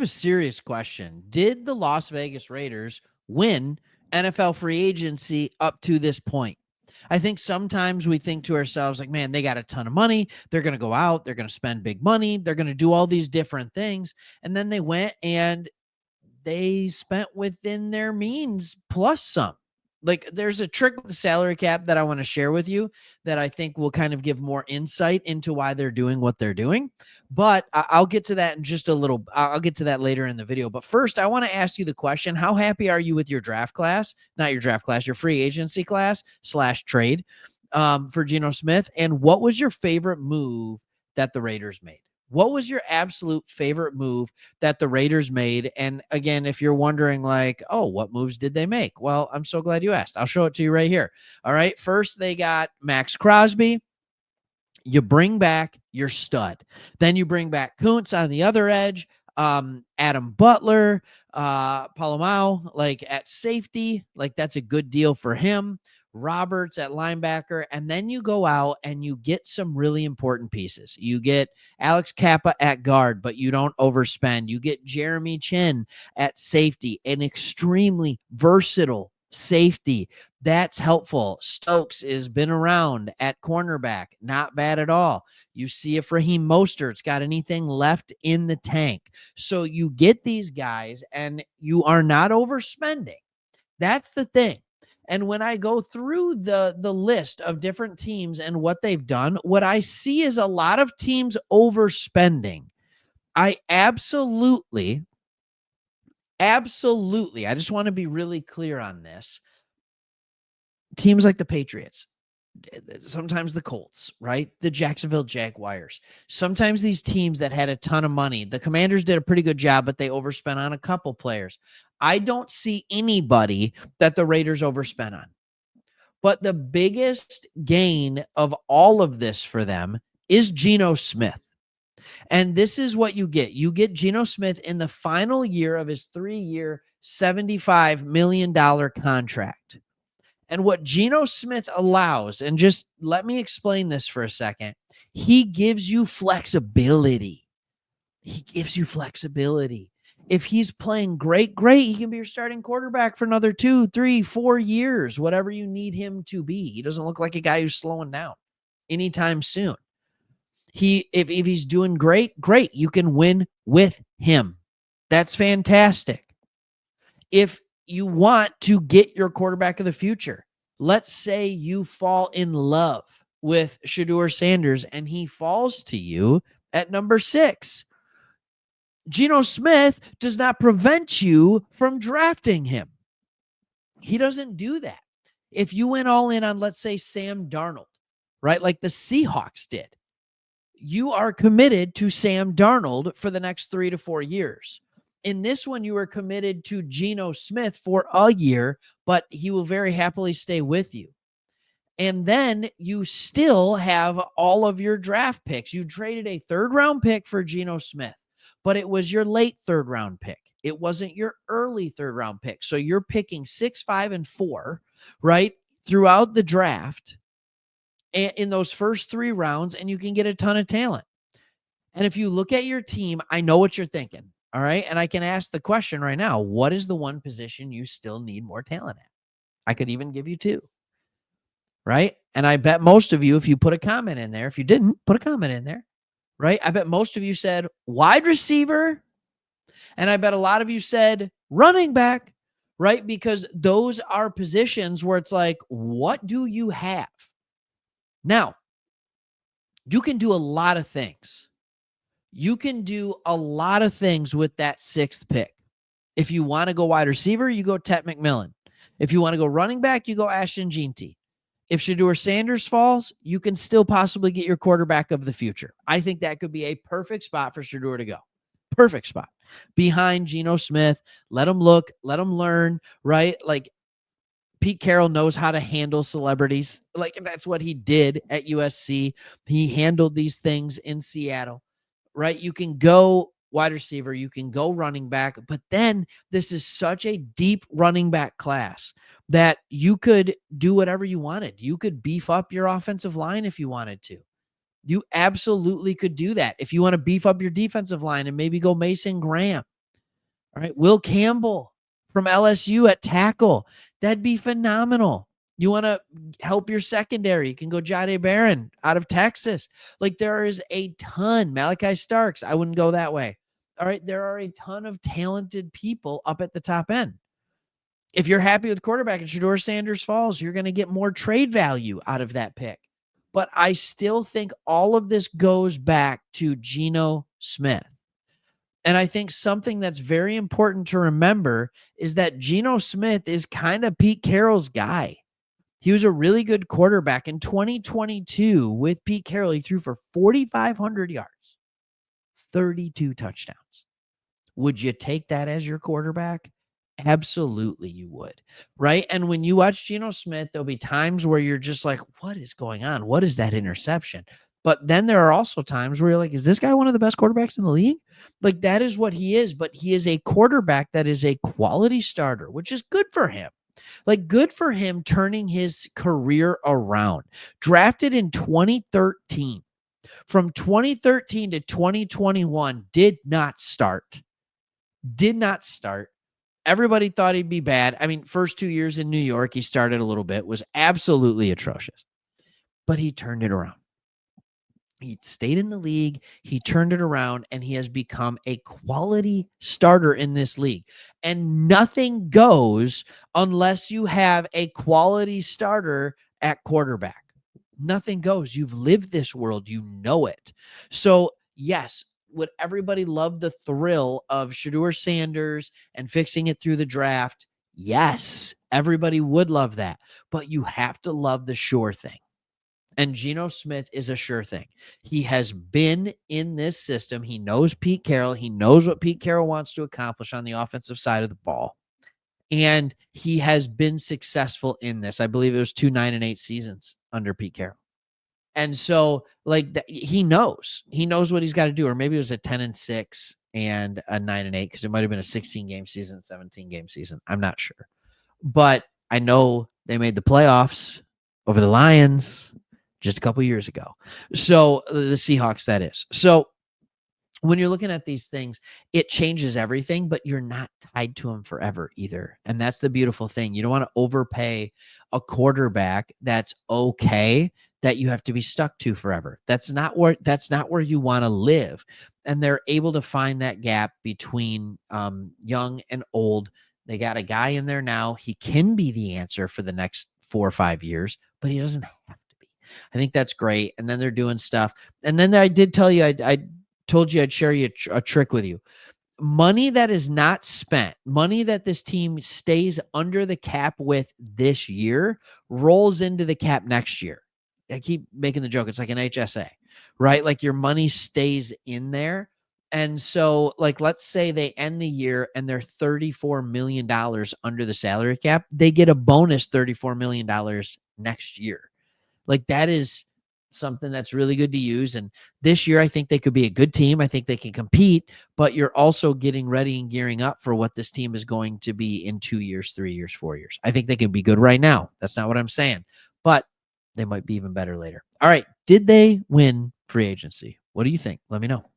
a serious question. Did the Las Vegas Raiders win NFL free agency up to this point? I think sometimes we think to ourselves, like, man, they got a ton of money. They're going to go out. They're going to spend big money. They're going to do all these different things. And then they went and they spent within their means plus some. Like, there's a trick with the salary cap that I want to share with you that I think will kind of give more insight into why they're doing what they're doing. But I'll get to that in just a little. I'll get to that later in the video. But first, I want to ask you the question: how happy are you with your draft class? Not your draft class, your free agency class / trade for Geno Smith. And what was your favorite move that the Raiders made? What was your absolute favorite move that the Raiders made? And again, if you're wondering, like, oh, what moves did they make? Well, I'm so glad you asked. I'll show it to you right here. All right. First, they got Max Crosby. You bring back your stud. Then you bring back Kuntz on the other edge, Adam Butler, Palomau, like at safety. Like, that's a good deal for him. Roberts at linebacker, and then you go out and you get some really important pieces. You get Alex Kappa at guard, but you don't overspend. You get Jeremy Chin at safety, an extremely versatile safety. That's helpful. Stokes has been around at cornerback. Not bad at all. You see if Raheem Mostert's got anything left in the tank. So you get these guys and you are not overspending. That's the thing. And when I go through the list of different teams and what they've done, what I see is a lot of teams overspending. I absolutely, I just want to be really clear on this. Teams like the Patriots, sometimes the Colts, right? The Jacksonville Jaguars. Sometimes these teams that had a ton of money, the Commanders did a pretty good job, but they overspent on a couple players. I don't see anybody that the Raiders overspent on. But the biggest gain of all of this for them is Geno Smith. And this is what you get. You get Geno Smith in the final year of his 3-year, $75 million contract. And what Geno Smith allows, and just let me explain this for a second, he gives you flexibility. He gives you flexibility. If he's playing great, he can be your starting quarterback for another 2, 3, 4 years, whatever you need him to be. He doesn't look like a guy who's slowing down anytime soon. If he's doing great, you can win with him. That's fantastic. If you want to get your quarterback of the future, let's say you fall in love with Shedeur Sanders and he falls to you at number 6. Geno Smith does not prevent you from drafting him. He doesn't do that. If you went all in on, let's say, Sam Darnold, right, like the Seahawks did, you are committed to Sam Darnold for the next 3 to 4 years. In this one, you are committed to Geno Smith for a year, but he will very happily stay with you. And then you still have all of your draft picks. You traded a 3rd-round pick for Geno Smith, but it was your late 3rd-round pick. It wasn't your early 3rd-round pick. So you're picking 6, 5, and 4, right, throughout the draft in those first 3 rounds, and you can get a ton of talent. And if you look at your team, I know what you're thinking, all right? And I can ask the question right now, what is the one position you still need more talent at? I could even give you 2, right? And I bet most of you, if you put a comment in there, if you didn't, put a comment in there, right? I bet most of you said wide receiver, and I bet a lot of you said running back, right? Because those are positions where it's like, what do you have? Now, you can do a lot of things. You can do a lot of things with that 6th pick. If you want to go wide receiver, you go Tet McMillan. If you want to go running back, you go Ashton Jeanty. If Shedeur Sanders falls, you can still possibly get your quarterback of the future. I think that could be a perfect spot for Shedeur to go. Perfect spot. Behind Geno Smith. Let him look. Let him learn, right? Like, Pete Carroll knows how to handle celebrities. Like, that's what he did at USC. He handled these things in Seattle, right? You can go wide receiver, you can go running back, but then this is such a deep running back class that you could do whatever you wanted. You could beef up your offensive line if you wanted to. You absolutely could do that. If you want to beef up your defensive line and maybe go Mason Graham, All right. Will Campbell from LSU at tackle. That'd be phenomenal. You want to help your secondary? You can go Jade Barron out of Texas. Like there is a ton. Malachi Starks. I wouldn't go that way. All right. There are a ton of talented people up at the top end. If you're happy with quarterback and Shedeur Sanders falls, you're going to get more trade value out of that pick. But I still think all of this goes back to Geno Smith. And I think something that's very important to remember is that Geno Smith is kind of Pete Carroll's guy. He was a really good quarterback in 2022 with Pete Carroll. He threw for 4,500 yards, 32 touchdowns. Would you take that as your quarterback? Absolutely, you would. Right. And when you watch Geno Smith, there'll be times where you're just like, what is going on? What is that interception? But then there are also times where you're like, is this guy one of the best quarterbacks in the league? Like that is what he is. But he is a quarterback that is a quality starter, which is good for him. Like good for him turning his career around. Drafted in 2013. From 2013 to 2021, did not start. Everybody thought he'd be bad. I mean, first 2 years in New York, he started a little bit, was absolutely atrocious, but he turned it around. He stayed in the league. He turned it around and he has become a quality starter in this league. And nothing goes unless you have a quality starter at quarterback. Nothing goes. You've lived this world. You know it. So yes, would everybody love the thrill of Shedeur Sanders and fixing it through the draft? Yes, everybody would love that. But you have to love the sure thing. And Geno Smith is a sure thing. He has been in this system. He knows Pete Carroll. He knows what Pete Carroll wants to accomplish on the offensive side of the ball. And he has been successful in this. I believe it was 2 9-8 seasons under Pete Carroll. And so, like, he knows what he's got to do. Or maybe it was a 10-6 and a 9-8 because it might have been a 16-game season, 17-game season. I'm not sure. But I know they made the playoffs over the Lions just a couple years ago. So the Seahawks, that is. So when you're looking at these things, it changes everything, but you're not tied to them forever either. And that's the beautiful thing. You don't want to overpay a quarterback that's okay that you have to be stuck to forever. That's not where you want to live. And they're able to find that gap between young and old. They got a guy in there now. He can be the answer for the next 4 or 5 years, but he doesn't have to be. I think that's great. And then they're doing stuff. And then I did tell you, I told you I'd share you a trick with you. Money that is not spent, money that this team stays under the cap with this year, rolls into the cap next year. I keep making the joke. It's like an HSA, right? Like your money stays in there. And so, like, let's say they end the year and they're $34 million under the salary cap. They get a bonus $34 million next year. Like that is something that's really good to use. And this year, I think they could be a good team. I think they can compete, but you're also getting ready and gearing up for what this team is going to be in 2 years, 3 years, 4 years. I think they can be good right now. That's not what I'm saying, but they might be even better later. All right. Did they win free agency? What do you think? Let me know.